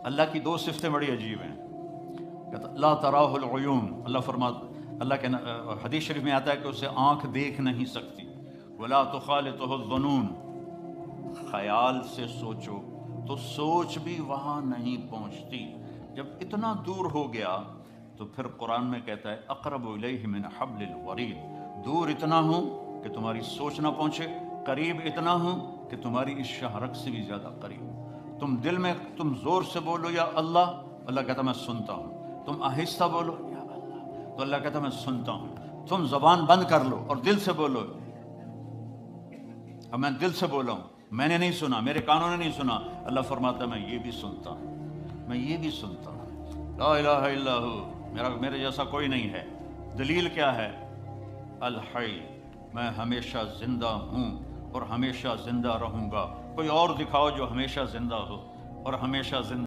اللہ کی دو صفتیں بڑی عجیب ہیں. کہتا لا تراہ العیون، اللہ فرماتا، اللہ کے حدیث شریف میں آتا ہے کہ اسے آنکھ دیکھ نہیں سکتی. ولا تخالطہ الظنون، خیال سے سوچو تو سوچ بھی وہاں نہیں پہنچتی. جب اتنا دور ہو گیا تو پھر قرآن میں کہتا ہے اقرب الیہ من حبل الورید، دور اتنا ہوں کہ تمہاری سوچ نہ پہنچے، قریب اتنا ہوں کہ تمہاری اس شہرک سے بھی زیادہ قریب. تم دل میں تم زور سے بولو یا اللہ، اللہ کہتا میں سنتا ہوں. تم آہستہ بولو یا اللہ، تو اللہ کہتا میں سنتا ہوں. تم زبان بند کر لو اور دل سے بولو. اب میں دل سے بولا ہوں، میں نے نہیں سنا، میرے کانوں نے نہیں سنا، اللہ فرماتا ہے میں یہ بھی سنتا ہوں، میں یہ بھی سنتا ہوں. لا الہ الا ہو، میرے جیسا کوئی نہیں ہے. دلیل کیا ہے؟ الحی، میں ہمیشہ زندہ ہوں اور ہمیشہ زندہ رہوں گا. کوئی اور دکھاؤ جو ہمیشہ زندہ ہو اور ہمیشہ زندہ